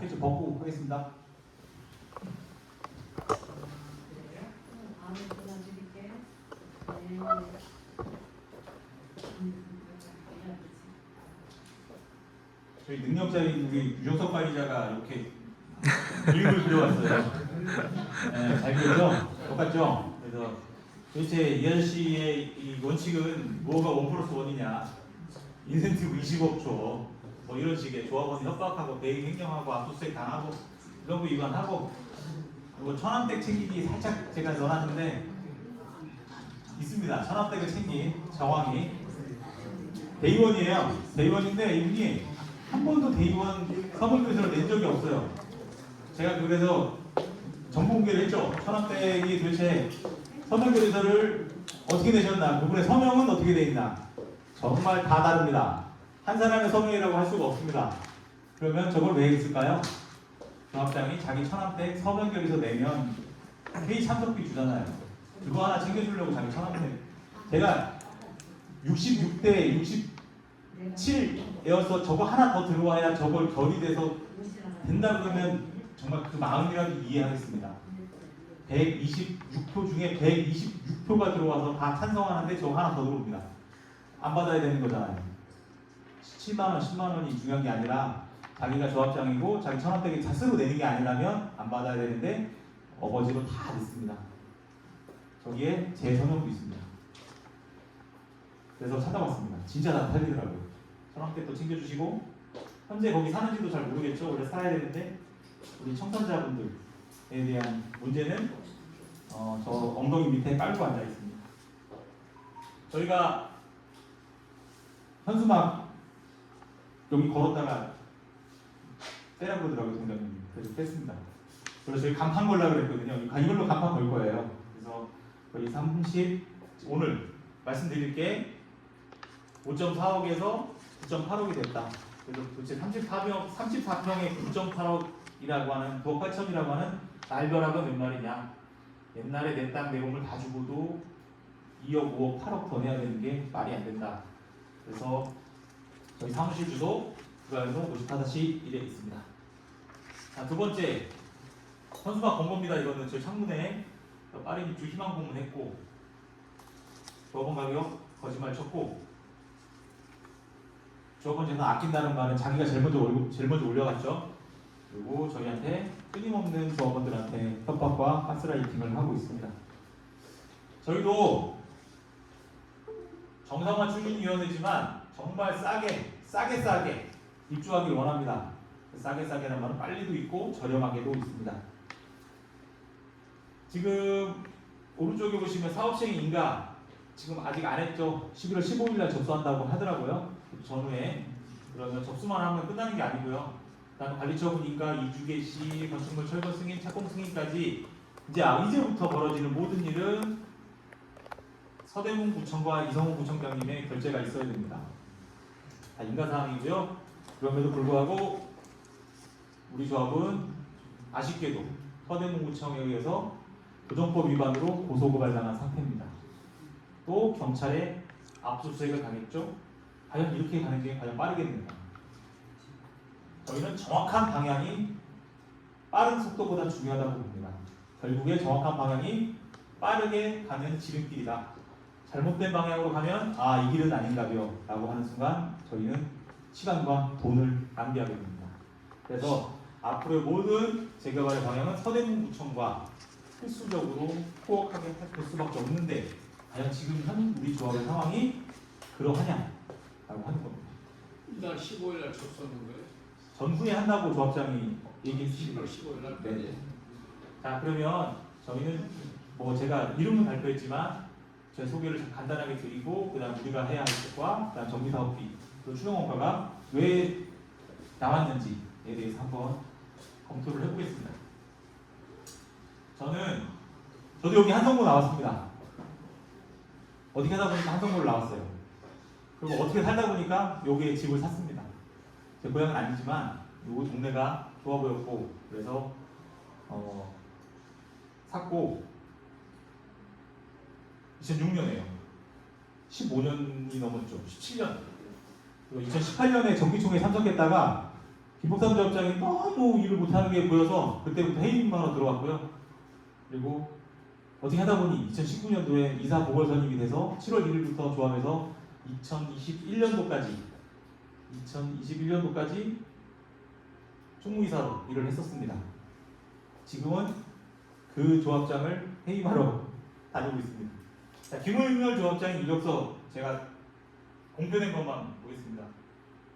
좀 벗고 하겠습니다. 저희 능력자인 우리 유정석 관리자가 이렇게 그림을 그려왔어요. 네, 잘 그렸죠? 똑같죠? 그래서 도대체 이 아저씨의 이 원칙은 뭐가 1+1이냐? 인센티브 20억 줘. 뭐 이런 식의 조합원 협박하고 대행 횡령하고 압수수색 당하고 이런 거 위반하고, 그리고 천암댁 챙기기 살짝 제가 넣어놨는데 있습니다. 천암댁을 챙긴 정황이 대의원이에요. 대의원인데 이분이 한 번도 대의원 서명교서를 낸 적이 없어요. 제가 그래서 정보 공개를 했죠. 천암댁이 도대체 서명교서를 어떻게 내셨나, 그분의 서명은 어떻게 돼 있나, 정말 다 다릅니다. 한 사람의 서명이라고 할 수가 없습니다. 그러면 저걸 왜 했을까요? 조합장이 자기 천암댁 서명결의서 내면 회의 참석비 주잖아요. 그거 하나 챙겨주려고 자기 천암댁, 제가 66대 67이어서 저거 하나 더 들어와야 저걸 결의돼서 된다 그러면 정말 그 마음이라도 이해하겠습니다. 126표 중에 126표가 들어와서 다 찬성하는데 저거 하나 더 들어옵니다. 안 받아야 되는 거잖아요. 7만원, 10만원이 중요한 게 아니라 자기가 조합장이고 자기 천암댁이 자스로 내는 게 아니라면 안 받아야 되는데 어거지로 다 냈습니다. 저기에 제 서명도 있습니다. 그래서 찾아봤습니다. 진짜 다 팔리더라고요. 천암댁도 챙겨주시고, 현재 거기 사는지도 잘 모르겠죠. 원래 살아야 되는데 우리 청산자분들에 대한 문제는 저 엉덩이 밑에 깔고 앉아 있습니다. 저희가 현수막 여기 걸었다가 빼라고 그러더라고요, 동장님. 그래서 뺐습니다. 그래서 저희 간판 걸려고 그랬거든요. 이걸로 간판 걸 거예요. 그래서 거의 30, 오늘 말씀드릴 게 5.4억에서 9.8억이 됐다. 그래서 도대체 34평에 9.8억이라고 하는 9억 8천이라고 하는 날벼락은 몇 말이냐. 옛날에 내 땅 내용을 다 주고도 2억, 5억, 8억 더 내야 되는 게 말이 안 된다. 그래서 저희 사무실 주소 부가연동 54-1에 있습니다. 자, 두 번째 현수막 공고입니다. 이거는 저희 창문에 빠른 입주 희망 공문했고, 조합원 가격 거짓말 쳤고, 조합원 재산 아낀다는 말은 자기가 제일 먼저 올려갔죠. 그리고 저희한테 끊임없는 조합원들한테 협박과 가스라이팅을 하고 있습니다. 저희도 정상화 추진위원회지만 정말 싸게 입주하길 원합니다. 싸게라는 말은 빨리도 있고 저렴하게도 있습니다. 지금 오른쪽에 보시면 사업시행 인가 지금 아직 안 했죠. 11월 15일날 접수한다고 하더라고요. 전후에. 그러면 접수만 하면 끝나는 게 아니고요. 그다음 관리처분 인가, 이주 개시, 건축물 철거 승인, 착공 승인까지 이제부터 벌어지는 모든 일은 서대문 구청과 이성호 구청장님의 결재가 있어야 됩니다. 다 인가사항이고요. 그럼에도 불구하고 우리 조합은 아쉽게도 서대문 구청에 의해서 교정법 위반으로 고소고발당한 상태입니다. 또 경찰에 압수수색을 당했죠. 과연 이렇게 가는 게 과연 빠르겠는가? 저희는 정확한 방향이 빠른 속도보다 중요하다고 봅니다. 결국에 정확한 방향이 빠르게 가는 지름길이다. 잘못된 방향으로 가면 이 길은 아닌가벼 라고 하는 순간 저희는 시간과 돈을 낭비하게 됩니다. 그래서 앞으로의 모든 재개발의 방향은 서대문구청과 필수적으로 코어하게 할 수밖에 없는데, 과연 지금 현 우리 조합의 상황이 그러하냐 라고 하는 겁니다. 이날 15일 날 접수하는 거예요? 전후에 한다고 조합장이 얘기했습니다. 15일 날? 네. 자, 그러면 저희는 제가 이름은 발표했지만 제 소개를 간단하게 드리고, 그 다음 우리가 해야 할 것과 그 다음 정비사업비, 그 추정원가가 왜 나왔는지에 대해서 한번 검토를 해보겠습니다. 저도 여기 한성고 나왔습니다. 어떻게 하다 보니까 한성고를 나왔어요. 그리고 어떻게 살다 보니까 여기에 집을 샀습니다. 제 고향은 아니지만 이 동네가 좋아 보였고, 그래서 샀고 2006년에요. 15년이 넘었죠. 17년. 그리고 2018년에 정기총회에 참석했다가 김복삼 조합장이 너무 일을 못하는 게 보여서 그때부터 해임하러 들어왔고요. 그리고 어떻게 하다 보니 2019년도에 이사 보궐 선임이 돼서 7월 1일부터 조합에서 2021년도까지 총무이사로 일을 했었습니다. 지금은 그 조합장을 해임하러 다니고 있습니다. 자, 김호윤 조합장의 이력서 제가 공표된 것만 보겠습니다.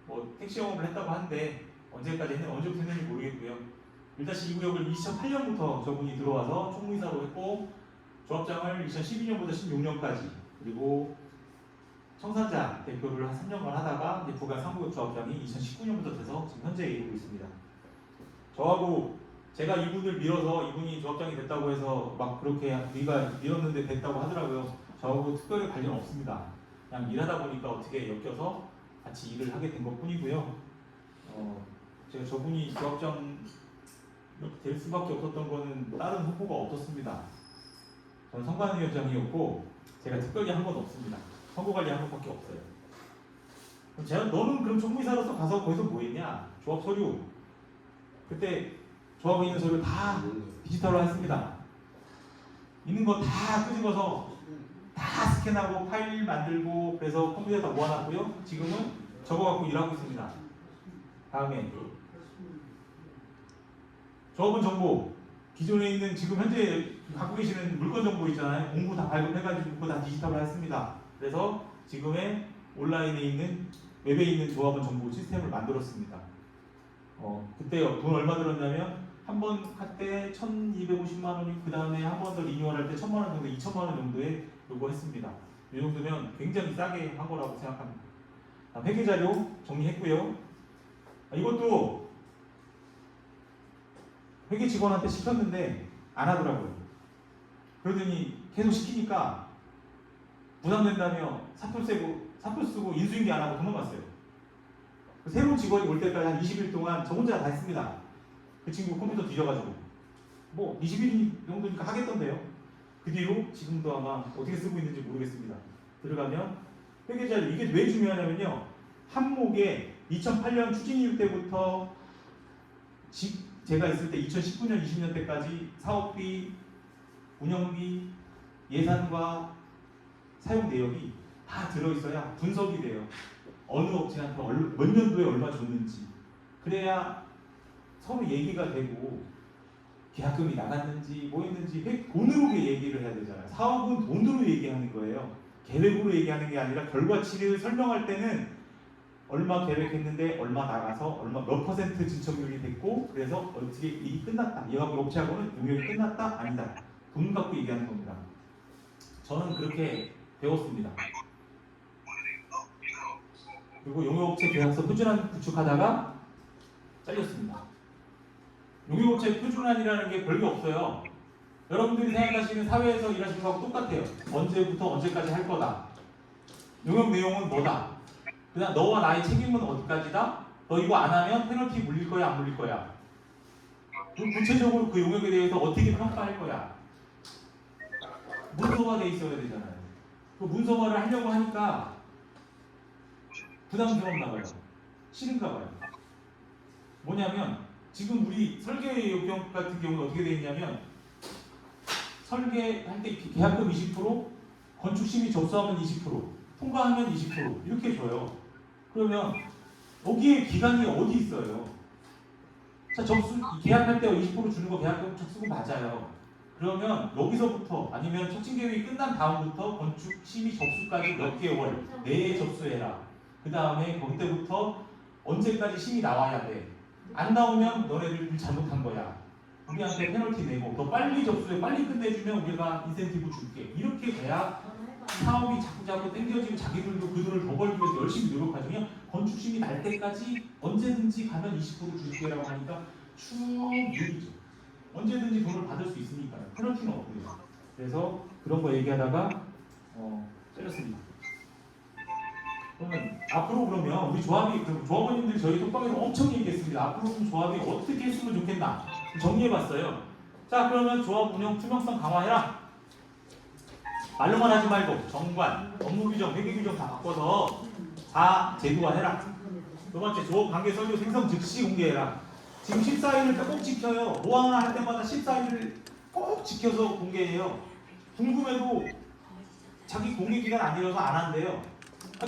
뭐 택시 영업을 했다고 하는데 언제부터 했는지 모르겠고요. 1-2구역을 2008년부터 저분이 들어와서 총무이사로 했고 조합장을 2012년부터 16년까지 그리고 청산자 대표를 한 3년간 하다가 이제 부가 3구역 조합장이 2019년부터 돼서 지금 현재 이루고 있습니다. 저하고 제가 이분을 밀어서 이분이 조합장이 됐다고 해서 막 그렇게 우리가 밀었는데 됐다고 하더라고요. 저하고 특별히 관련 없습니다. 그냥 일하다 보니까 어떻게 엮여서 같이 일을 하게 된 것 뿐이고요. 제가 저분이 조합장 될 수밖에 없었던 거는 다른 후보가 없었습니다. 저는 선관위원장이었고 제가 특별히 한 건 없습니다. 선거관리 한 것밖에 없어요. 그럼 제가 너는 그럼 총무이사로서 가서 거기서 뭐 했냐? 조합 서류 그때 조합에 있는 서류 다 디지털로 했습니다. 있는 거 다 끄집어서 다 스캔하고 파일 만들고 그래서 컴퓨터에 다 모아놨고요. 지금은 저거 갖고 일하고 있습니다. 다음에 조합원 정보 기존에 있는 지금 현재 갖고 계시는 물건 정보 있잖아요. 공부 다 발급해가지고 그거 다 디지털로 했습니다. 그래서 지금의 온라인에 있는 웹에 있는 조합원 정보 시스템을 만들었습니다. 그때 돈 얼마 들었냐면 한 번 할 때 1,250만 원이 그 다음에 한 번 더 리뉴얼할 때 1,000만 원 정도, 2,000만 원 정도에 요거 했습니다. 이 정도면 굉장히 싸게 한 거라고 생각합니다. 회계 자료 정리했고요. 이것도 회계 직원한테 시켰는데 안 하더라고요. 그러더니 계속 시키니까 부담된다며 사표 쓰고 인수인계 안 하고 도망갔어요. 새로운 직원이 올 때까지 한 20일 동안 저 혼자 다 했습니다. 그 친구 컴퓨터 뒤져가지고 뭐 20일 정도니까 하겠던데요. 그 뒤로 지금도 아마 어떻게 쓰고 있는지 모르겠습니다. 들어가면 회계자료 이게 왜 중요하냐면요. 한목에 2008년 추진일 때부터 제가 있을 때 2019년 20년 때까지 사업비, 운영비, 예산과 사용 내역이 다 들어있어야 분석이 돼요. 어느 업체한테 몇 년도에 얼마 줬는지 그래야 서로 얘기가 되고 계약금이 나갔는지 뭐 했는지 돈으로 얘기를 해야 되잖아요. 사업은 돈으로 얘기하는 거예요. 계획으로 얘기하는 게 아니라 결과치를 설명할 때는 얼마 계획했는데 얼마 나가서 얼마 몇 퍼센트 진척률이 됐고 그래서 어떻게 일이 끝났다. 얘하고 업체하고는 용역이 끝났다 아니다. 돈 갖고 얘기하는 겁니다. 저는 그렇게 배웠습니다. 그리고 용역업체 계약서 표준안 구축하다가 잘렸습니다. 용역업체 표준안이라는 게 별게 없어요. 여러분들이 생각하시는 사회에서 일하시는 거하고 똑같아요. 언제부터 언제까지 할 거다. 용역 내용은 뭐다. 그냥 너와 나의 책임은 어디까지다. 너 이거 안 하면 페널티 물릴 거야 안 물릴 거야. 구체적으로 그 용역에 대해서 어떻게 평가할 거야. 문서화 돼 있어야 되잖아요. 그 문서화를 하려고 하니까 부담스럽나 봐요. 싫은가 봐요. 뭐냐면 지금 우리 설계 요경 같은 경우는 어떻게 되어 있냐면 설계할 때 계약금 20%, 건축심의 접수하면 20%, 통과하면 20% 이렇게 줘요. 그러면 여기에 기간이 어디 있어요? 자, 계약할 때 20% 주는 거 계약금 접수금 맞아요. 그러면 여기서부터 아니면 촉진계획이 끝난 다음부터 건축심의 접수까지 몇 개월 내에 접수해라. 그 다음에 거기때부터 언제까지 심의 나와야 돼. 안 나오면 너네들 잘못한 거야. 우리한테 페널티 내고 더 빨리 접수해 빨리 끝내주면 우리가 인센티브 줄게. 이렇게 돼야 사업이 자꾸 땡겨지고 자기들도 그 돈을 더 벌기 위해서 열심히 노력하지만 건축심이 날 때까지 언제든지 가면 20% 줄게라고 하니까 쭉 유리죠. 언제든지 돈을 받을 수 있으니까요. 페널티는 없고요. 그래서 그런 거 얘기하다가 잘렸습니다. 그러면 앞으로 그러면 우리 조합원님들이 저희 톡방에서 엄청 얘기했습니다. 앞으로 그럼 조합이 어떻게 했으면 좋겠나 정리해봤어요. 자, 그러면 조합 운영 투명성 강화해라. 말로만 하지 말고 정관, 업무 규정, 회계 규정 다 바꿔서 다 제도화해라. 두 번째, 조업 관계 서류 생성 즉시 공개해라. 지금 14일을 꼭 지켜요. 뭐 하나 할 때마다 14일을 꼭 지켜서 공개해요. 궁금해도 자기 공개 기간 아니라서 안 한대요.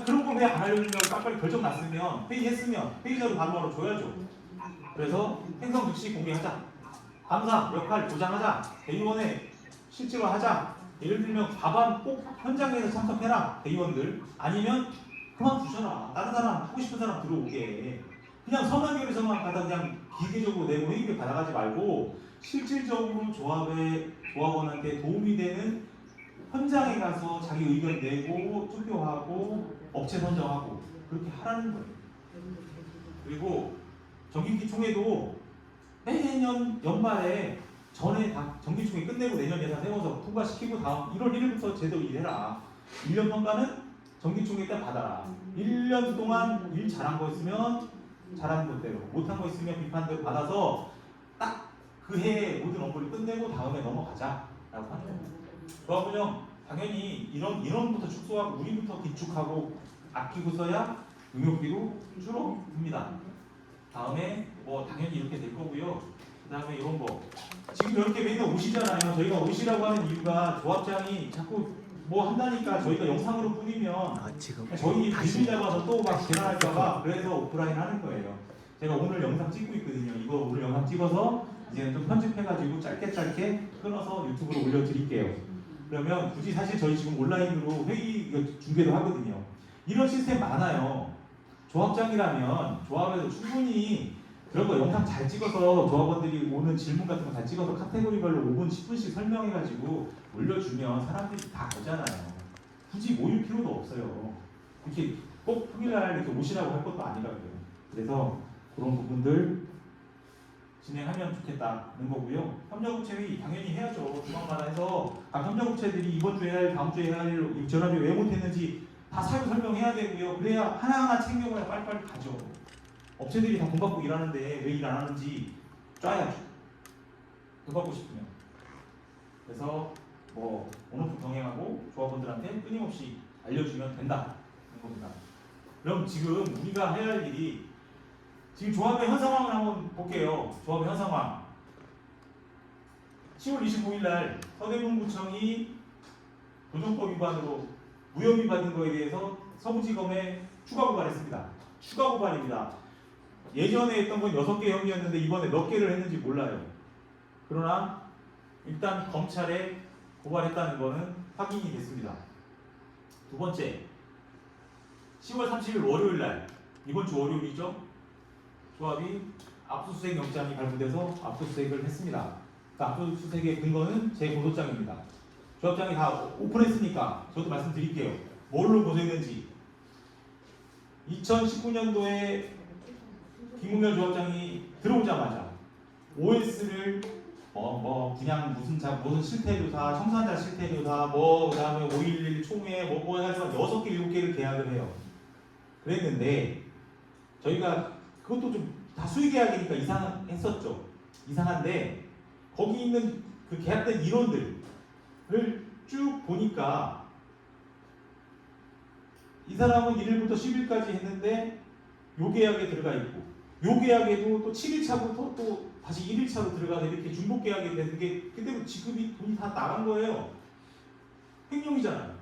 그런 거 왜 안 알려주냐고 빨리빨리 결정 났으면 회의했으면 회의자로 바로바로 줘야죠. 그래서 생성 즉시 공개하자. 감사, 역할 보장하자. 대의원에 실제로 하자. 예를 들면 과반 꼭 현장에서 참석해라. 대의원들. 아니면 그만두셔라. 다른 사람 하고 싶은 사람 들어오게. 그냥 선언결에서만 가다 그냥 기계적으로 내고 회의를 받아가지 말고 실질적으로 조합원한테 도움이 되는 현장에 가서 자기 의견 내고 투표하고 업체 선정하고 그렇게 하라는 거예요. 그리고 정기기 총회도 매년 연말에 전에 다 정기총회 끝내고 내년 예산 세워서 통과시키고 다음 1월 1일부터 제대로 일해라. 1년 평가는 정기총회 때 받아라. 1년 동안 일 잘한 거 있으면 잘한 것대로, 못한 거 있으면 비판대로 받아서 딱 그 해에 모든 업무를 끝내고 다음에 넘어가자라고 하는 겁니다. 그러면 당연히 인원부터 축소하고 우리부터 기축하고 아끼고서야 응용비도 줄어듭니다. 다음에 뭐 당연히 이렇게 될 거고요. 그 다음에 이런 거 지금 이렇게 맨날 오시잖아요. 저희가 오시라고 하는 이유가 조합장이 자꾸 뭐 한다니까 저희가 영상으로 뿌리면 저희 빌미 잡아서 또 막 계산할까봐 그래서 오프라인 하는 거예요. 제가 오늘 영상 찍고 있거든요. 이거 오늘 영상 찍어서 이제는 좀 편집해가지고 짧게 끊어서 유튜브로 올려드릴게요. 그러면 굳이 사실 저희 지금 온라인으로 회의 중계도 하거든요. 이런 시스템 많아요. 조합장이라면 조합에서 충분히 그런 거 영상 잘 찍어서 조합원들이 오는 질문 같은 거 잘 찍어서 카테고리별로 5분, 10분씩 설명해가지고 올려주면 사람들이 다 보잖아요. 굳이 모일 필요도 없어요. 이렇게 꼭 평일날 이렇게 오시라고 할 것도 아니라고요. 그래서 그런 부분들 진행하면 좋겠다는 거고요. 협력업체 회의 당연히 해야죠. 주말마다 해서 각 협력업체들이 이번 주에 해야 할, 다음 주에 해야 할, 지난주에 왜 못했는지 다 사유 설명해야 되고요. 그래야 하나하나 챙겨가야 빨리빨리 가죠. 업체들이 다 돈 받고 일하는데 왜 일 안 하는지 짜야죠. 돈 받고 싶으면. 그래서 뭐 온오프 병행하고 조합원들한테 끊임없이 알려주면 된다는 겁니다. 그럼 지금 우리가 해야 할 일이 지금 조합의 현 상황을 한번 볼게요. 조합의 현 상황. 10월 25일 날 서대문구청이 도정법 위반으로 무혐의 받은 거에 대해서 서부지검에 추가 고발했습니다. 추가 고발입니다. 예전에 했던 건 6개 혐의였는데 이번에 몇 개를 했는지 몰라요. 그러나 일단 검찰에 고발했다는 거는 확인이 됐습니다. 두 번째, 10월 30일 월요일 날, 이번 주 월요일이죠. 조합이 압수수색 영장이 발부돼서 압수수색을 했습니다. 그 압수수색의 근거는 제 고소장입니다. 조합장이 다 오픈했으니까 저도 말씀드릴게요. 뭘로 고소했는지. 2019년도에 김웅열 조합장이 들어오자마자 OS를 그냥 무슨 실태조사, 청산자 실태조사, 그다음에 5.11 총회 뭐 해서 6개, 7개를 계약을 해요. 그랬는데 저희가 그것도 좀 다수의 계약이니까 이상했었죠. 이상한데 거기 있는 그 계약된 인원들을 쭉 보니까 이 사람은 1일부터 10일까지 했는데 요 계약에 들어가 있고 요 계약에도 또 7일차부터 또 다시 1일차로 들어가서 이렇게 중복 계약이 되는 게 그대로 지급이 돈이 다 나간 거예요. 횡령이잖아요.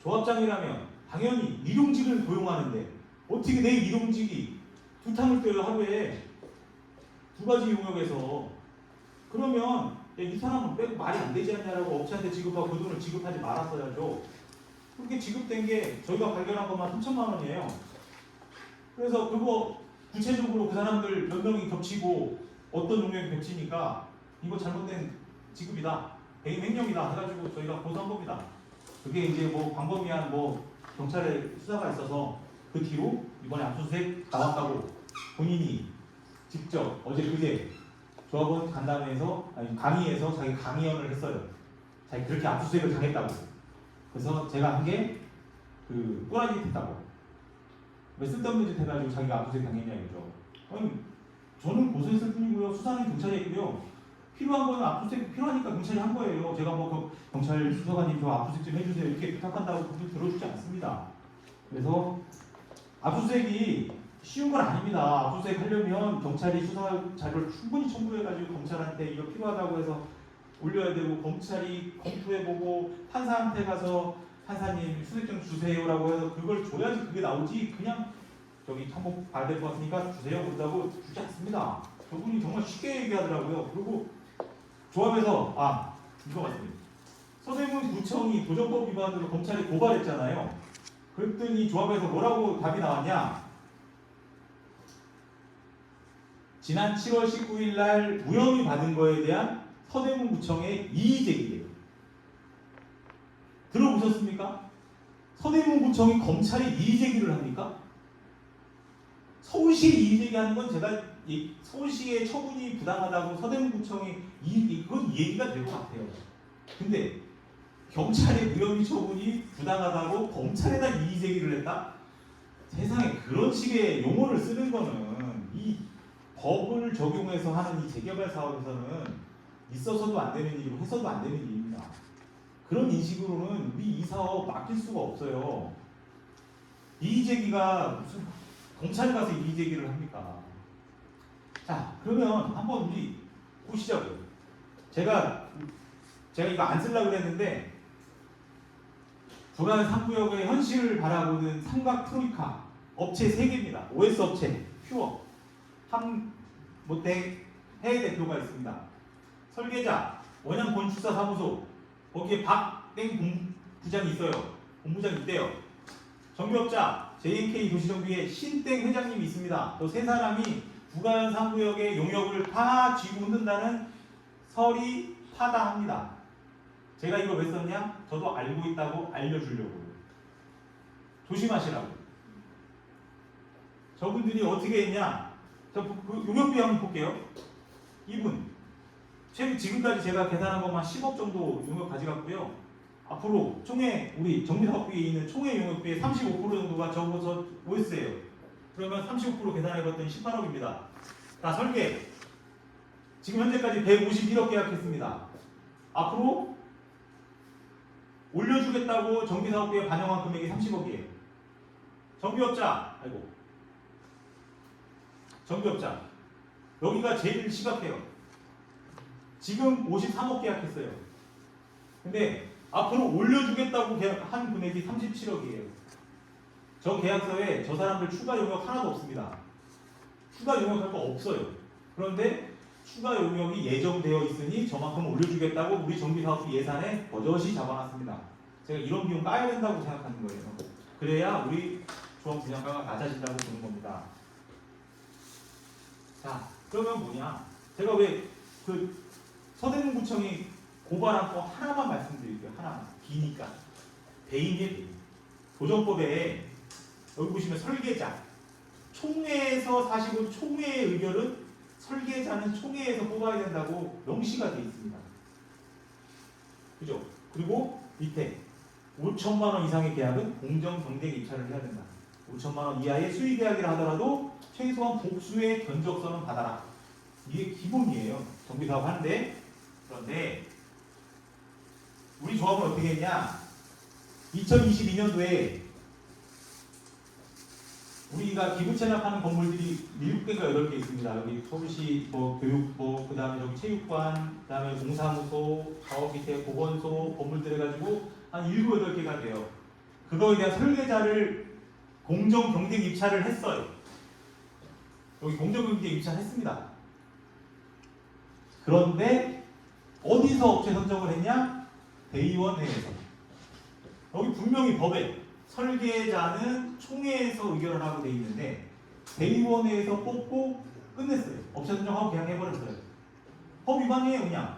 조합장이라면 당연히 일용직을 고용하는데 어떻게 내 일용직이 두 탕을 떼요 하루에 2가지 용역에서. 그러면 이 사람은 빼고 말이 안 되지 않냐라고 업체한테 지급하고 그 돈을 지급하지 말았어야죠. 그렇게 지급된 게 저희가 발견한 것만 3천만 원이에요. 그래서 그거 구체적으로 그 사람들 몇 명이 겹치고 어떤 용역이 겹치니까 이거 잘못된 지급이다, 배임 횡령이다 해가지고 저희가 고소한 겁니다. 그게 이제 뭐 광범위한 경찰의 수사가 있어서 그 뒤로 이번에 압수수색 나왔다고 본인이 직접 어제 그제 조합원 간담회에서 강의에서 자기 강의원을 했어요. 자기 그렇게 압수수색을 당했다고. 그래서 제가 한 게 그 또라이 했다고. 왜 쓸데없는 짓 해가지고 자기가 압수수색 당했냐 이거죠. 아니 저는 고소했을 뿐이고요. 수사는 경찰이 했고요. 필요한 거는 압수수색 필요하니까 경찰이 한 거예요. 제가 경찰 수사관님 저 압수수색 좀 해주세요 이렇게 부탁한다고 그분 들어주지 않습니다. 그래서 압수수색이 쉬운 건 아닙니다. 압수수색 하려면 경찰이 수사 자료를 충분히 첨부해가지고 검찰한테 이거 필요하다고 해서 올려야 되고, 검찰이 검토해보고 판사한테 가서 판사님 수색증 주세요라고 해서 그걸 줘야지 그게 나오지, 그냥 저기 한번 봐야 될 것 같으니까 주세요 그런다고 주지 않습니다. 저분이 정말 쉽게 얘기하더라고요. 그리고 조합에서 이거 같습니다. 서대문 구청이 도정법 위반으로 검찰에 고발했잖아요. 그랬더니 조합에서 뭐라고 답이 나왔냐? 지난 7월 19일 날 무혐의 받은 거에 대한 서대문구청의 이의제기예요. 들어보셨습니까? 서대문구청이 검찰에 이의제기를 합니까? 서울시에 이의제기하는 건 제가 서울시의 처분이 부당하다고 서대문구청이 그건 얘기가 될 것 같아요. 근데 경찰의 무혐의 처분이 부당하다고 검찰에다 이의제기를 했다? 세상에 그런 식의 용어를 쓰는 거는 이 법을 적용해서 하는 이 재개발 사업에서는 있어서도 안 되는 일이고 해서도 안 되는 일입니다. 그런 인식으로는 우리 이 사업 맡길 수가 없어요. 이의제기가 무슨 검찰 가서 이의제기를 합니까? 자, 그러면 한번 우리 보시자고요. 제가 이거 안 쓰려고 그랬는데, 부산 3구역의 현실을 바라보는 삼각 트로이카 업체 3개입니다. OS 업체, 퓨어, 한모택 해외 대표가 있습니다. 설계자, 원양 건축사 사무소, 거기에 박땡 부장이 있어요. 본부장이 있대요. 정비업자, JNK 도시정비의 신땡 회장님이 있습니다. 저 세 사람이 부가현 3구역의 용역을 다 쥐고 흔든다는 설이 타다합니다. 제가 이걸 왜 썼냐? 저도 알고 있다고 알려주려고. 조심하시라고. 저분들이 어떻게 했냐? 그 용역비 한번 볼게요. 이분 지금까지 제가 계산한 것만 10억 정도 용역 가져갔고요. 앞으로 총회, 우리 정비사업비에 있는 총회 용역비의 35% 정도가 저 OS예요. 그러면 35% 계산해봤더니 18억입니다. 자, 설계. 지금 현재까지 151억 계약했습니다. 앞으로 올려주겠다고 정비사업비에 반영한 금액이 30억이에요. 정비업자, 정비업자. 여기가 제일 심각해요. 지금 53억 계약했어요. 근데 앞으로 올려주겠다고 한 금액이 37억이에요. 저 계약서에 저 사람들 추가 용역 하나도 없습니다. 추가 용역할 거 없어요. 그런데 추가 용역이 예정되어 있으니 저만큼 올려주겠다고 우리 정비사업비 예산에 버젓이 잡아놨습니다. 제가 이런 비용 까야 된다고 생각하는 거예요. 그래야 우리 조합 분양가가 낮아진다고 보는 겁니다. 자, 그러면 뭐냐? 제가 왜 서대문구청이 고발한 거 하나만 말씀드릴게요. 하나만. 기니까. 배임이에요, 배임. 도정법에 여기 보시면 설계자. 총회에서 사실은 총회의 의결은 설계자는 총회에서 뽑아야 된다고 명시가 되어 있습니다. 그죠? 그리고 밑에 5천만 원 이상의 계약은 공정 경쟁 입찰을 해야 된다. 5천만 원 이하의 수의 계약이라 하더라도 최소한 복수의 견적서는 받아라. 이게 기본이에요. 정비사업 하는데. 그런데 우리 조합은 어떻게 했냐? 2022년도에 우리가 기부 체납하는 건물들이 7개가 8개 있습니다. 여기 서울시 교육부, 그 다음에 저기 체육관, 그 다음에 공사무소, 사업 밑에 보건소, 건물들 해가지고 한 7, 8개가 돼요. 그거에 대한 설계자를 공정 경쟁 입찰을 했어요. 여기 공정 경쟁 입찰했습니다. 그런데 어디서 업체 선정을 했냐? 대의원회에서. 여기 분명히 법에 설계자는 총회에서 의결을 하고 돼 있는데 대의원회에서 뽑고 끝냈어요. 업체 선정하고 계약해버렸어요. 법 위반이에요, 그냥.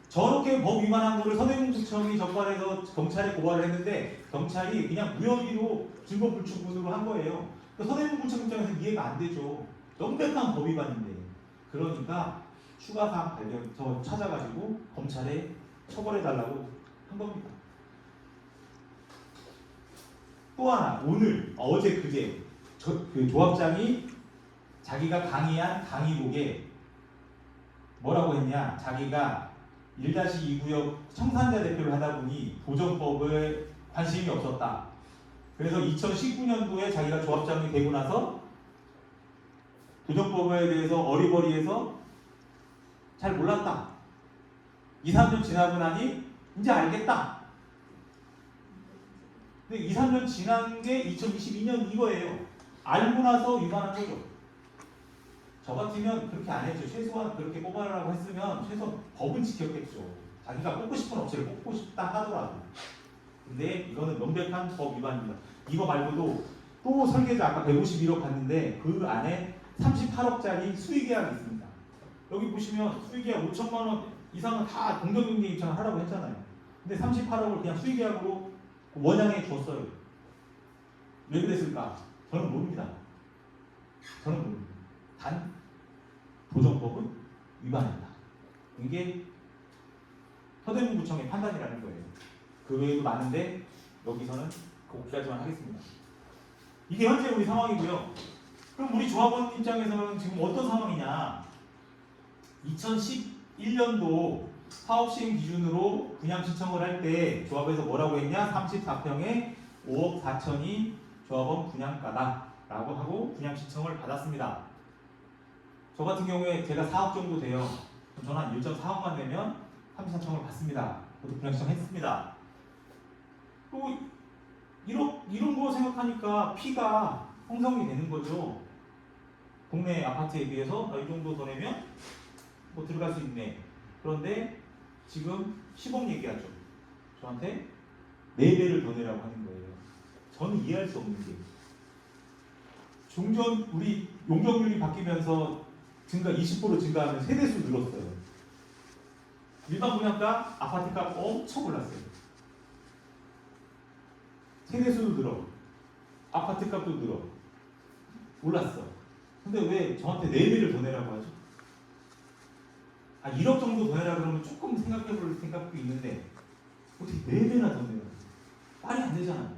저렇게 법 위반한 거를 서대문구청이 적발해서 경찰에 고발을 했는데 경찰이 그냥 무혐의로 증거불충분으로 한 거예요. 서대문구청 입장에서 이해가 안 되죠. 명백한 법 위반인데. 그러니까 추가사항 찾아가지고 검찰에 처벌해달라고 한 겁니다. 또 하나, 어제 그제 그 조합장이 자기가 강의한 강의록에 뭐라고 했냐? 자기가 1-2구역 청산자 대표를 하다 보니 도정법에 관심이 없었다. 그래서 2019년도에 자기가 조합장이 되고 나서 도정법에 대해서 어리버리해서 잘 몰랐다. 2, 3년 지나고 나니 이제 알겠다. 근데 2, 3년 지난 게 2022년 이거예요. 알고 나서 위반한 거죠. 저 같으면 그렇게 안 했죠. 최소한 그렇게 뽑아라고 했으면 최소한 법은 지켰겠죠. 자기가 뽑고 싶은 업체를 뽑고 싶다 하더라도. 근데 이거는 명백한 법 위반입니다. 이거 말고도 또 설계자 아까 151억 갔는데 그 안에 38억짜리 수의계약이 있습니다. 여기 보시면 수의계약 5천만 원 이상은 다 공동경제 입장을 하라고 했잖아요. 근데 38억을 그냥 수의계약으로 원양에 줬어요. 왜 그랬을까? 저는 모릅니다. 저는 모릅니다. 단 도정법은 위반했다. 이게 서대문구청의 판단이라는 거예요. 그 외에도 많은데 여기서는 거기까지만 하겠습니다. 이게 현재 우리 상황이고요. 그럼 우리 조합원 입장에서는 지금 어떤 상황이냐? 2011년도 사업 시행 기준으로 분양 신청을 할 때 조합에서 뭐라고 했냐? 34평에 5억 4천이 조합원 분양가다 라고 하고 분양 신청을 받았습니다. 저 같은 경우에 제가 4억 정도 돼요. 그럼 저는 한 1.4억만 내면 34평을 받습니다. 그것도 분양 신청했습니다. 또 이런 거 생각하니까 피가 형성이 되는 거죠. 동네 아파트에 비해서 이 정도 더 내면 뭐 들어갈 수 있네. 그런데 지금 10억 얘기하죠. 저한테 4배를 더 내라고 하는 거예요. 저는 이해할 수 없는 게 종전 우리 용적률이 바뀌면서 증가 20% 증가하면 세대수 늘었어요. 일반 분양가 아파트값 엄청 올랐어요. 세대수도 늘어. 아파트값도 늘어. 올랐어. 근데 왜 저한테 4배를 더 내라고 하죠? 1억 정도 더 내라 그러면 조금 생각해 볼 생각도 있는데 어떻게 4배나 더 내요? 말이 안 되잖아요.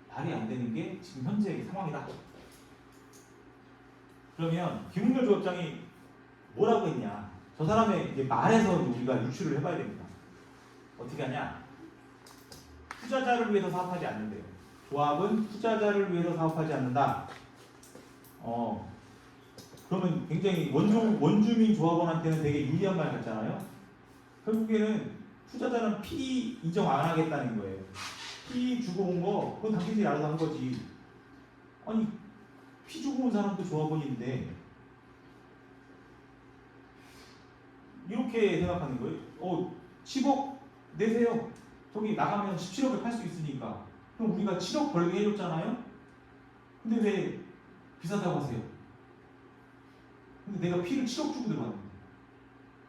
말이 안 되는 게 지금 현재의 상황이다. 그러면 김은결 조합장이 뭐라고 했냐? 저 사람의 이제 말에서 우리가 유추를 해봐야 됩니다. 어떻게 하냐? 투자자를 위해서 사업하지 않는데요. 조합은 투자자를 위해서 사업하지 않는다. 그러면 굉장히 원주민 조합원한테는 되게 유리한 말 같잖아요. 결국에는 투자자는 피 인정 안 하겠다는 거예요. 피 주고 온 거, 그건 당신들이 알아서 한 거지. 아니, 피 주고 온 사람도 조합원인데 이렇게 생각하는 거예요. 10억 내세요. 저기 나가면 17억에 팔 수 있으니까. 그럼 우리가 7억 벌게 해줬잖아요. 근데 왜 비싸다고 하세요? 근데 내가 피를 7억 주고 들어갔는데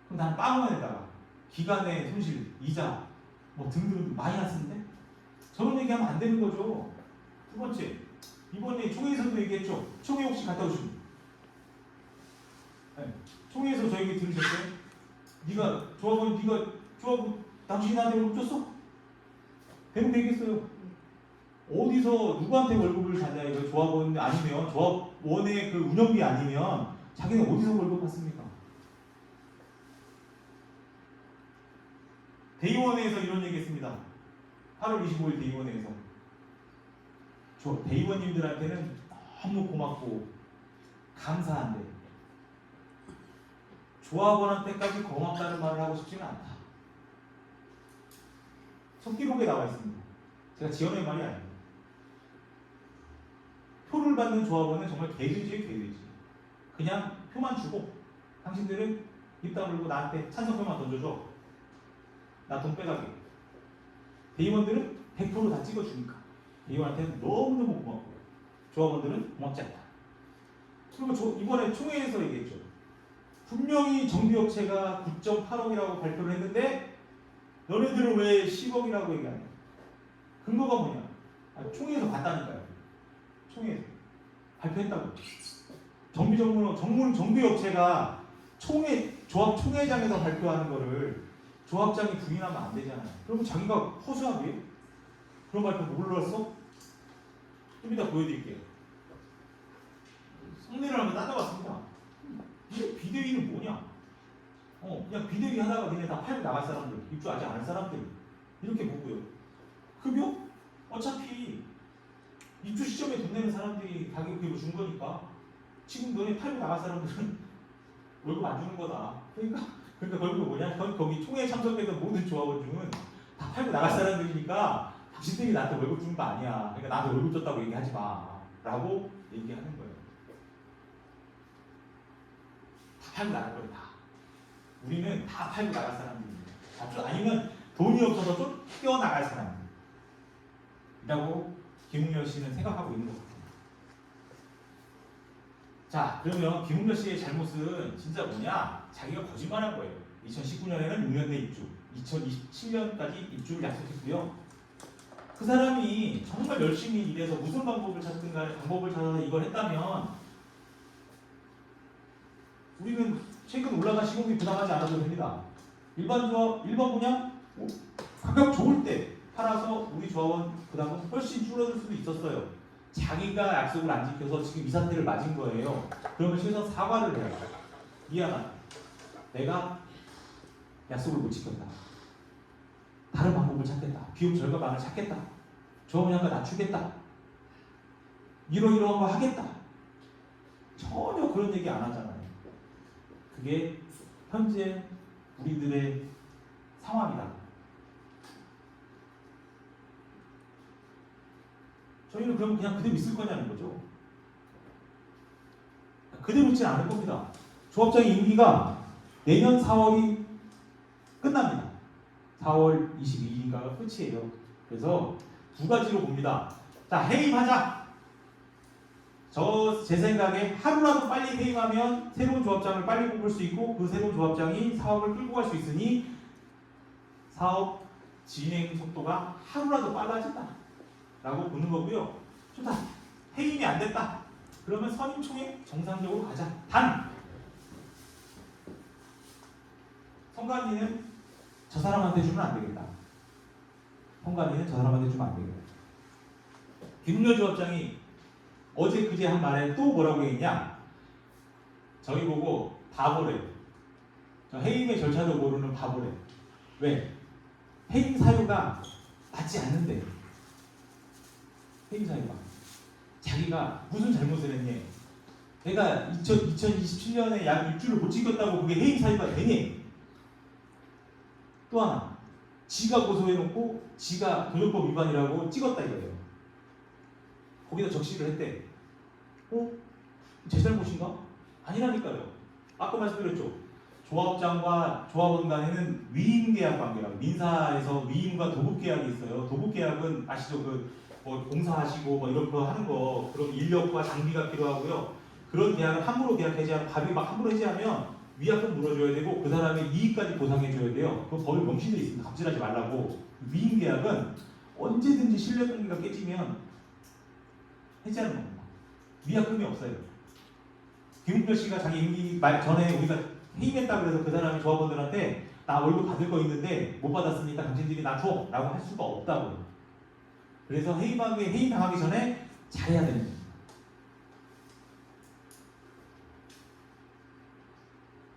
그럼 나는 빵원에다가 기간의 손실, 이자 뭐 등등 마이너스인데 저런 얘기하면 안 되는 거죠. 두 번째, 이번에 총회에서도 얘기했죠. 총회 혹시 갔다 오십니까? 네. 총회에서 저 얘기 들으셨어요? 네가 조합원 당신이 나한테 월급 줬어? 대부분 되겠어요. 어디서 누구한테 월급을 받냐 이거 조합원 아니면 조합원의 그 운영비 아니면 자기는 어디서 월급 받습니까? 대의원회에서 이런 얘기했습니다. 8월 25일 대의원회에서 대의원님들한테는 너무 고맙고 감사한데 조합원한테까지 고맙다는 말을 하고 싶지는 않다. 속기록에 나와 있습니다. 제가 지어낸 말이 아닙니다. 표를 받는 조합원은 정말 개돼지예요, 개돼지. 그냥 표만 주고 당신들은 입 다물고 나한테 찬성표만 던져줘. 나 돈 빼가게. 대의원들은 100% 다 찍어주니까 대의원한테는 너무너무 고맙고 조합원들은 고맙지 않다. 그리고 이번에 총회에서 얘기했죠. 분명히 정비업체가 9.8억이라고 발표를 했는데 너네들은 왜 10억이라고 얘기하냐. 근거가 뭐냐. 총회에서 봤다니까요. 총회에서 발표했다고. 정비업체가 조합 총회장에서 발표하는 거를 조합장이 부인하면 안 되잖아요. 그러면 자기가 허수아비예요? 그런 발표 뭘 넣었어? 좀 이따 보여드릴게요. 성내를 한번 따져봤습니다. 이게 비대위는 뭐냐? 그냥 비대위 하다가 니네 다 팔고 나갈 사람들, 입주 아직 안 할 사람들 이렇게 보고요. 급여? 어차피 입주 시점에 돈 내는 사람들이 가격비로 준 거니까 지금 너네 팔고 나갈 사람들은 월급 안 주는 거다. 그러니까 결국 뭐냐? 거기 총회에 참석했던 모든 조합원 중은 다 팔고 나갈 사람들이니까 당신들이 나한테 월급 주는 거 아니야. 그러니까 나한테 월급 줬다고 얘기하지 마. 라고 얘기하는 거예요. 다 팔고 나갈 거예요. 다. 우리는 다 팔고 나갈 사람들입니다. 아니면 돈이 없어서 쫓겨나갈 사람이라고 김웅렬 씨는 생각하고 있는 것 같아요. 자, 그러면 김웅렬 씨의 잘못은 진짜 뭐냐? 자기가 거짓말한 거예요. 2019년에는 6년내 입주, 2027년까지 입주를 약속했고요. 그 사람이 정말 열심히 일해서 무슨 방법을 찾든 간에 방법을 찾아서 이걸 했다면 우리는 최근 올라간 시공비 부담하지 않아도 됩니다. 일반 조합, 일반 분양 가격 좋을 때 팔아서 우리 조합원 부담은 훨씬 줄어들 수도 있었어요. 자기가 약속을 안 지켜서 지금 이 사태를 맞은 거예요. 그러면 최소한 사과를 해요. 미안하다. 내가 약속을 못 지켰다. 다른 방법을 찾겠다. 비용 절감안을 찾겠다. 조합원양가 낮추겠다. 이러한 거 하겠다. 전혀 그런 얘기 안 하잖아요. 그게 현재 우리들의 상황이다. 저희는 그럼 그냥 그대로 있을 거냐는 거죠. 그대로 있지는 않을 겁니다. 조합장의 임기가 내년 4월이 끝납니다. 4월 22일인가가 끝이에요. 그래서 두 가지로 봅니다. 자, 해임하자. 제 생각에 하루라도 빨리 해임하면 새로운 조합장을 빨리 뽑을 수 있고 그 새로운 조합장이 사업을 끌고 갈 수 있으니 사업 진행 속도가 하루라도 빨라진다 라고 보는 거고요. 좋다. 해임이 안 됐다. 그러면 선임총회 정상적으로 가자. 단! 성관이는 저 사람한테 주면 안 되겠다. 성관이는 저 사람한테 주면 안 되겠다. 김웅렬 조합장이 어제 그제 한 말에 또 뭐라고 했냐? 저희 보고 바보래. 저 해임의 절차도 모르는 바보래. 왜? 해임 사유가 맞지 않는데. 해임 사유가. 자기가 무슨 잘못을 했니? 내가 2027년에 약 입주를 못 지켰다고 그게 해임 사유가 되니? 또 하나. 지가 고소해놓고 지가 도적법 위반이라고 찍었다 이거예요. 거기다 적시를 했대. 제 잘못인가? 아니라니까요. 아까 말씀드렸죠. 조합장과 조합원 간에는 위임계약 관계라고 민사에서 위임과 도급계약이 있어요. 도급계약은 아시죠? 뭐 공사하시고 뭐 이런 거 하는 거 그럼 인력과 장비가 필요하고요. 그런 계약을 함부로 계약 해지하면 갑이 막 함부로 해지하면 위약금 물어줘야 되고 그 사람의 이익까지 보상해줘야 돼요. 그 법에 명시되어 있습니다. 갑질하지 말라고. 위임계약은 언제든지 신뢰관계가 깨지면 해지하는 겁니다. 위약금이 없어요. 김웅렬 씨가 자기 임기 말 전에 우리가 해임했다 그래서 그 사람이 조합원들한테 나 월급 받을 거 있는데 못 받았으니까 당신들이 나 줘 라고 할 수가 없다고요. 그래서 해임당하기 전에 잘해야 됩니다.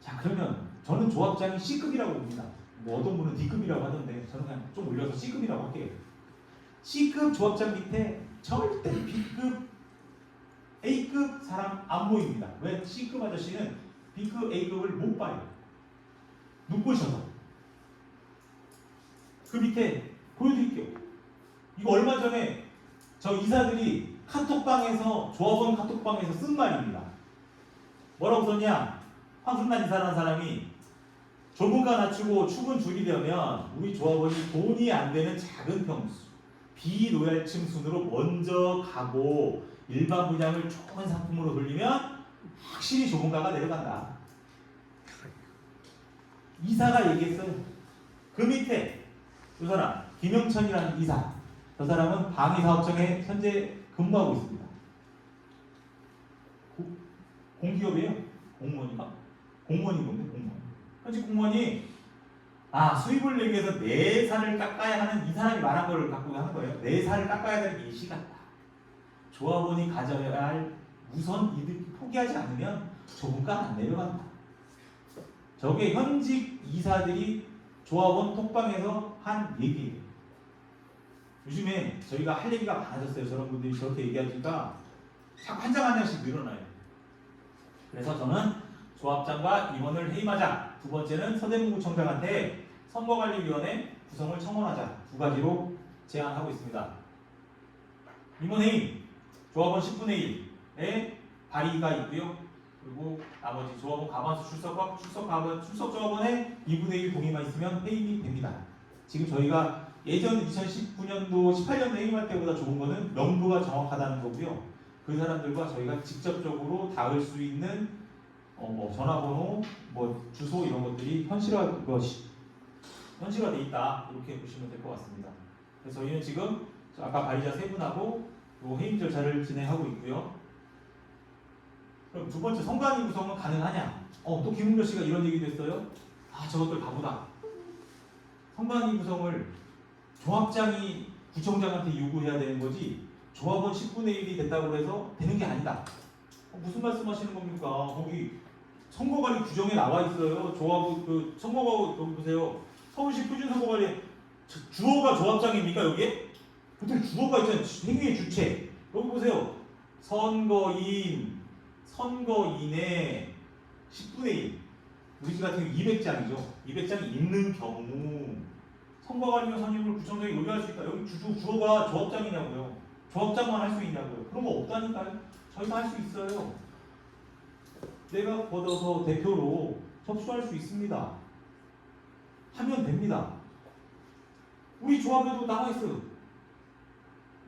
자, 그러면 저는 조합장이 C급이라고 봅니다. 뭐 어떤 분은 D급이라고 하던데 저는 그냥 좀 올려서 C급이라고 할게요. C급 조합장 밑에 절대 B급, A급 사람 안 보입니다. 왜? C급 아저씨는 B급, A급을 못 봐요. 눈부셔서. 그 밑에 보여드릴게요. 이거 얼마 전에 저 이사들이 카톡방에서 조합원 카톡방에서 쓴 말입니다. 뭐라고 썼냐? 황순란 이사라는 사람이 조문가 낮추고 출근 줄이려면 우리 조합원이 돈이 안 되는 작은 평수 비노얄층 순으로 먼저 가고 일반 분양을 좋은 상품으로 돌리면 확실히 조문가가 내려간다. 이사가 얘기했어요. 그 밑에 이 사람 김영천이라는 이사, 저 사람은 방위사업청에 현재 근무하고 있습니다. 공기업이에요? 공무원인가? 공무원인 건데 공무원. 현직 공무원이 수입을 내기 위해서 내 살을 깎아야 하는 이 사람이 말한 걸 갖고 하는 거예요. 내 살을 깎아야 되는 게 이 시 같다. 조합원이 가져야 할 우선 이득 포기하지 않으면 조금가 안 내려간다. 저게 현직 이사들이 조합원 톡방에서 한 얘기예요. 요즘에 저희가 할 얘기가 많아졌어요. 저런 분들이 저렇게 얘기하니까 자꾸 한 장 한 장씩 늘어나요. 그래서 저는 조합장과 임원을 해임하자. 두 번째는 서대문구청장한테 선거관리위원회 구성을 청원하자. 두 가지로 제안하고 있습니다. 임원 해임, 조합원 10분의 1의 발의가 있고요. 그리고 나머지 조합원 과반수 출석과 출석 조합원의 2분의 1 동의만 있으면 해임이 됩니다. 지금 저희가 예전 2019년도, 18년도 해임할 때보다 좋은 거는 명부가 정확하다는 거고요. 그 사람들과 저희가 직접적으로 닿을 수 있는 뭐 전화번호, 뭐 주소 이런 것들이 현실화돼 있다. 이렇게 보시면 될 것 같습니다. 그래서 저희는 지금 아까 발의자 세 분하고 해임 절차를 진행하고 있고요. 그럼 두 번째 선관위 구성은 가능하냐? 또 김은별 씨가 이런 얘기도 했어요. 저것들 바보다. 선관위 구성을 조합장이 구청장한테 요구해야 되는 거지 조합원 10분의 1이 됐다고 해서 되는 게 아니다. 무슨 말씀하시는 겁니까? 거기 선거관리 규정에 나와 있어요. 선거가 여기 보세요. 서울시 표준선거관리 주어가 조합장입니까 여기에? 보통 주어가 있잖아요. 행위의 주체. 여기 보세요. 선거인의 10분의 1. 우리 같은 경우 200장이죠. 200장이 있는 경우 선거관리원 선임을 구청장이 의뢰할 수 있다. 여기 주어가 조합장이냐고요. 조합장만 할 수 있냐고요. 그런 거 없다니까요. 저희가 할 수 있어요. 내가 걷어서 대표로 접수할 수 있습니다. 하면 됩니다. 우리 조합에도 나와 있어요.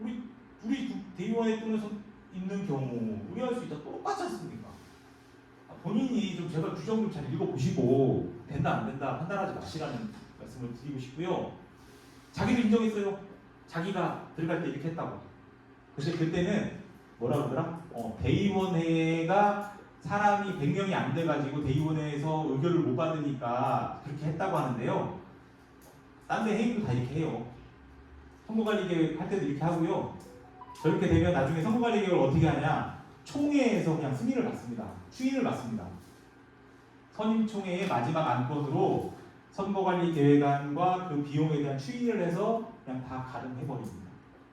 우리 대의원에 또는 있는 경우 우리 할 수 있다. 똑같지 않습니까? 본인이 좀 제발 규정 좀 잘 읽어보시고 된다 안 된다 판단하지 마시라는 말씀을 드리고 싶고요. 자기도 인정했어요. 자기가 들어갈 때 이렇게 했다고. 그래서 그때는 뭐라 그러더라? 대의원회가 사람이 100명이 안 돼가지고 대의원회에서 의결을 못 받으니까 그렇게 했다고 하는데요. 딴 데 회의도 다 이렇게 해요. 선거관리계획 할 때도 이렇게 하고요. 저렇게 되면 나중에 선거관리계획을 어떻게 하냐? 총회에서 그냥 승인을 받습니다. 추인을 받습니다. 선임총회의 마지막 안건으로 선거관리계획안과 그 비용에 대한 추인을 해서 그냥 다 가름해버립니다.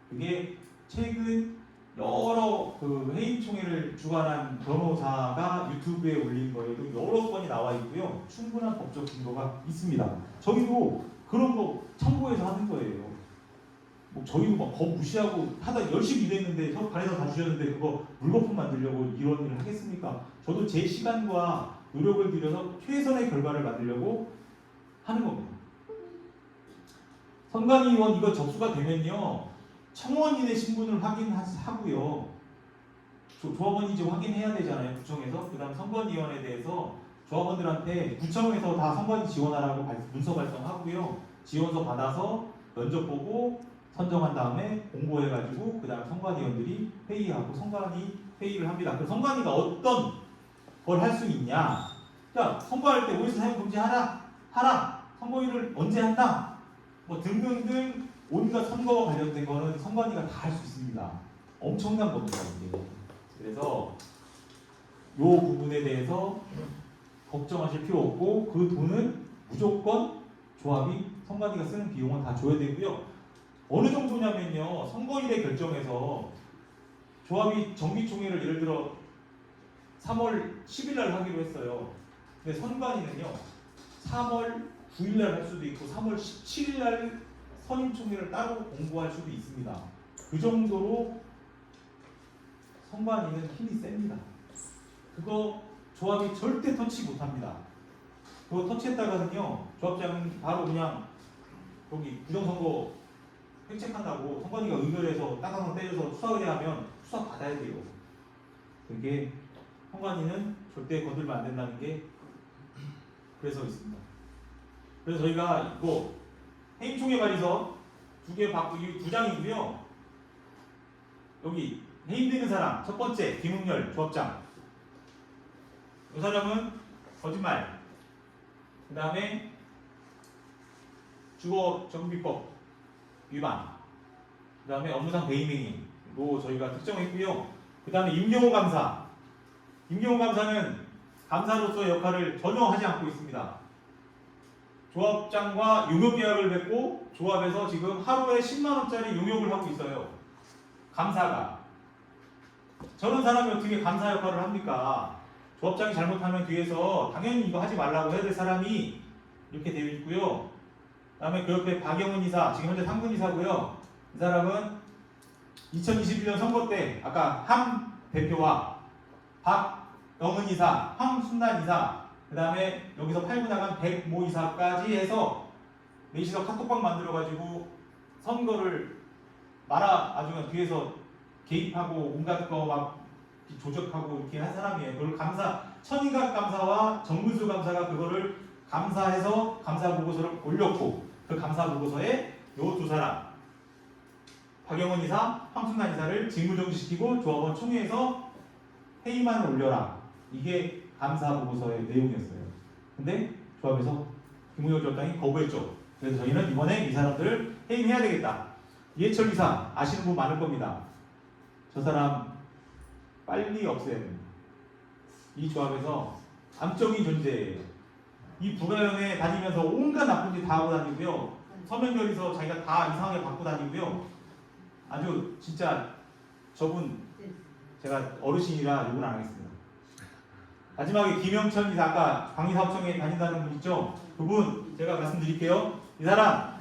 그게 최근 여러 해임총회를 주관한 변호사가 유튜브에 올린 거에도 여러 건이 나와 있고요. 충분한 법적 근거가 있습니다. 저희도 그런 거 참고해서 하는 거예요. 저희도 막 법 무시하고 하다 열심히 일했는데 반에서 다 주셨는데 그거 물거품 만들려고 이런 일을 하겠습니까? 저도 제 시간과 노력을 들여서 최선의 결과를 만들려고 하는 겁니다. 선관위원 이거 접수가 되면요. 청원인의 신분을 확인하고요. 조합원이 이제 확인해야 되잖아요. 구청에서. 그 다음 선관위원에 대해서 조합원들한테 구청에서 다 선관위 지원하라고 문서 발송하고요. 지원서 받아서 면접 보고 선정한 다음에 공고해가지고 그 다음 선관위원들이 회의하고 선관위 회의를 합니다. 그 선관위가 어떤 걸 할 수 있냐? 그러니까 선거할 때 오해수 사용 금지하라, 선거일을 언제 한다, 뭐 등등등 온갖 선거와 관련된 거는 선관위가 다 할 수 있습니다. 엄청난 겁니다 이게. 그래서 이 부분에 대해서 걱정하실 필요 없고 그 돈은 무조건 조합이 선관위가 쓰는 비용은 다 줘야 되고요. 어느 정도냐면요. 선거일에 결정해서 조합이 정기총회를 예를 들어 3월 10일 날 하기로 했어요. 근데 선관위는요. 3월 9일 날 할 수도 있고 3월 17일 날 선임총회를 따로 공고할 수도 있습니다. 그 정도로 선관위는 힘이 셉니다. 그거 조합이 절대 터치 못합니다. 그거 터치했다가는요. 조합장은 바로 그냥 거기 부정선거 획책한다고 선관위가 의결해서 따가서 때려서 수사의뢰하면 수사 받아야 돼요. 그게 선관위는 절대 건들면 안 된다는 게 그래서 있습니다. 그래서 저희가 이거 해임총회 발의서 2개 받고 이 2장이고요. 여기 해임되는 사람 첫 번째 김웅열 조합장. 이 사람은 거짓말. 그 다음에 주거정비법 위반. 그 다음에 업무상 배임행위로 저희가 특정했고요. 그 다음에 임경호 감사. 임경호 감사는 감사로서의 역할을 전혀 하지 않고 있습니다. 조합장과 용역계약을 맺고 조합에서 지금 하루에 10만원짜리 용역을 하고 있어요. 감사가. 저런 사람이 어떻게 감사 역할을 합니까? 조합장이 잘못하면 뒤에서 당연히 이거 하지 말라고 해야 될 사람이 이렇게 되어 있고요. 그다음에 그 옆에 박영은 이사, 지금 현재 상근 이사고요. 이 사람은 2021년 선거 때 아까 함 대표와 박영은 이사, 황순단 이사, 그 다음에 여기서 팔고 나간 백모 이사까지 해서 넷이서 카톡방 만들어가지고 선거를 아주 그냥 뒤에서 개입하고 온갖 거 막 조작하고 이렇게 한 사람이에요. 그걸 천인각 감사와 정문수 감사가 그거를 감사해서 감사 보고서를 올렸고 그 감사 보고서에 요 두 사람 박영은 이사, 황순단 이사를 직무정지시키고 조합원 총회에서 회의만 올려라. 이게 감사 보고서의 내용이었어요. 근데 조합에서 김우혁 조합장이 거부했죠. 그래서 저희는 이번에 이 사람들을 해임해야 되겠다. 이해철 이사 아시는 분 많을 겁니다. 저 사람 빨리 없애야 됩니다. 이 조합에서 암적인 존재예요. 이 부가연에 다니면서 온갖 나쁜 짓 다 하고 다니고요. 서면결의서 자기가 다 이상하게 받고 다니고요. 아주 진짜 저분 제가 어르신이라 욕은 안 하겠습니다. 마지막에 김영천 이사 아까 광희사업청에 다닌다는 분 있죠? 그분 제가 말씀드릴게요. 이 사람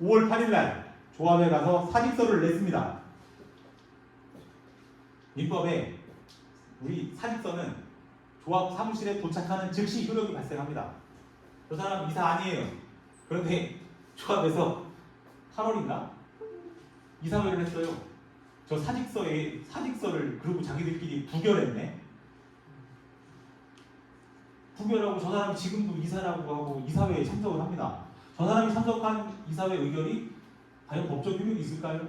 5월 8일날 조합에 가서 사직서를 냈습니다. 민법에 우리 사직서는 조합 사무실에 도착하는 즉시 효력이 발생합니다. 저 사람 이사 아니에요. 그런데 조합에서 8월인가 이사회를 했어요. 저 사직서를 그리고 자기들끼리 부결했네. 부결하고 저 사람이 지금도 이사라고 하고 이사회에 참석을 합니다. 저 사람이 참석한 이사회 의결이 과연 법적 효력이 있을까요?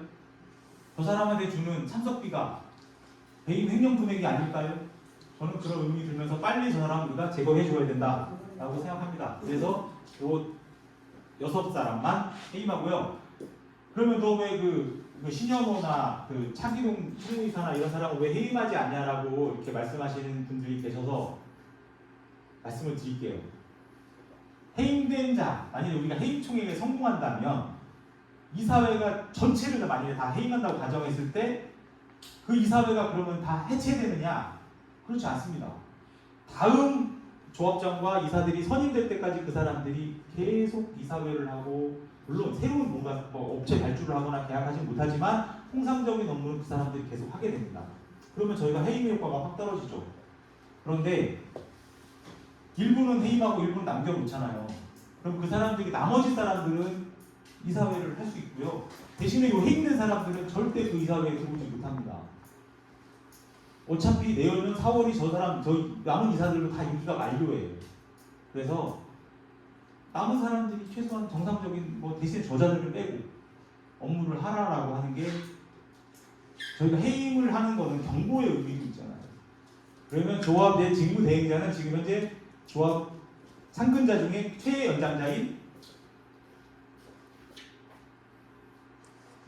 저 사람한테 주는 참석비가 배임 횡령 금액이 아닐까요? 저는 그런 의문이 들면서 빨리 저 사람을 우리가 제거해 줘야 된다라고 생각합니다. 그래서 요 6사람만 해임하고요. 그러면 너 왜 그 신현호나 그 차기동 총무이사나 이런 사람을 왜 해임하지 않냐라고 이렇게 말씀하시는 분들이 계셔서 말씀을 드릴게요. 해임된 자, 만약에 우리가 해임총회에 성공한다면 이사회가 전체를 만약에 다 해임한다고 가정했을 때 그 이사회가 그러면 다 해체되느냐? 그렇지 않습니다. 다음 조합장과 이사들이 선임될 때까지 그 사람들이 계속 이사회를 하고 물론 새로운 뭔가 업체 발주를 하거나 계약하지 못하지만 통상적인 업무는 그 사람들이 계속 하게 됩니다. 그러면 저희가 해임 효과가 확 떨어지죠. 그런데 일부는 해임하고 일부는 남겨놓잖아요. 그럼 그 사람들이 나머지 사람들은 이사회를 할 수 있고요. 대신에 이 해임된 사람들은 절대 그 이사회에 들어오지 못합니다. 어차피 내년은 4월이 저 남은 이사들도 다 임기가 만료예요. 그래서 남은 사람들이 최소한 정상적인 대신에 저자들을 빼고 업무를 하라라고 하는 게 저희가 해임을 하는 거는 경고의 의미도 있잖아요. 그러면 조합 내 직무 대행자는 지금 현재 조합 상근자 중에 최연장자인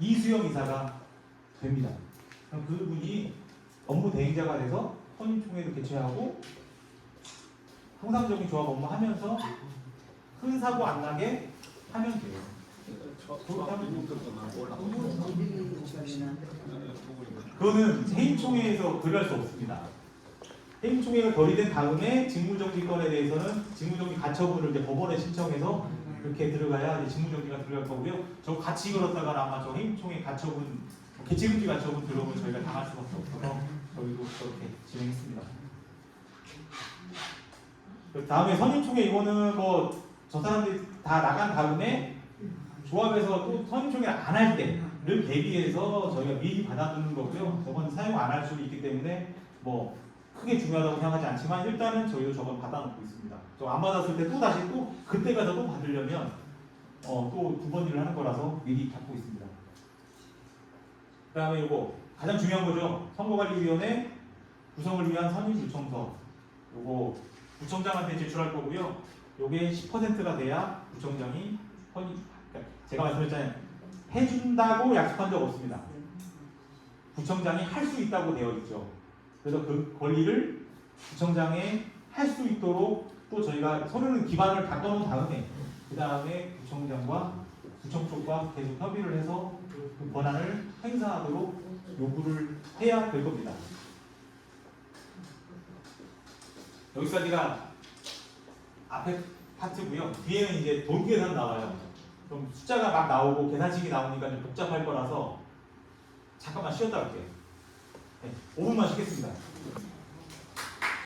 이수영 이사가 됩니다. 그럼 그분이 업무 대행자가 돼서 선임총회도 개최하고 통상적인 조합 업무 하면서 큰 사고 안 나게 하면 돼요. 그거는 해임총회에서 결의할 수 없습니다. 해임총회가 결의된 다음에 직무정지권에 대해서는 직무정지 가처분을 이제 법원에 신청해서 그렇게 들어가야 이제 직무정지가 들어갈 거고요. 저 같이 걸었다가 아마 저 해임총회 가처분, 개체금지 가처분 들어오면 저희가 당할 수밖에 없어서 저희도 그렇게 진행했습니다. 다음에 선임총회 이거는 저 사람들이 다 나간 다음에 조합에서 또 선임총회 안 할 때를 대비해서 저희가 미리 받아두는 거고요. 저건 사용 안 할 수도 있기 때문에 크게 중요하다고 생각하지 않지만 일단은 저희도 저건 받아놓고 있습니다. 저 안 받았을 때 또 다시 그때 가서 또 받으려면 또 두 번 일을 하는 거라서 미리 받고 있습니다. 그 다음에 이거 가장 중요한 거죠. 선거관리위원회 구성을 위한 선임 요청서. 요거 구청장한테 제출할 거고요. 요게 10%가 돼야 구청장이 제가 말씀드렸잖아요. 해준다고 약속한 적 없습니다. 구청장이 할 수 있다고 되어 있죠. 그래서 그 권리를 구청장에 할 수 있도록 또 저희가 서류는 기반을 다 꺼놓은 다음에 그 다음에 구청장과 구청 쪽과 계속 협의를 해서 그 권한을 행사하도록 요구를 해야 될 겁니다. 여기까지가 앞에 파트고요. 뒤에는 이제 돈 계산 나와요. 그럼 숫자가 막 나오고 계산식이 나오니까 좀 복잡할 거라서 잠깐만 쉬었다 갈게요. 네, 5분만 쉬겠습니다.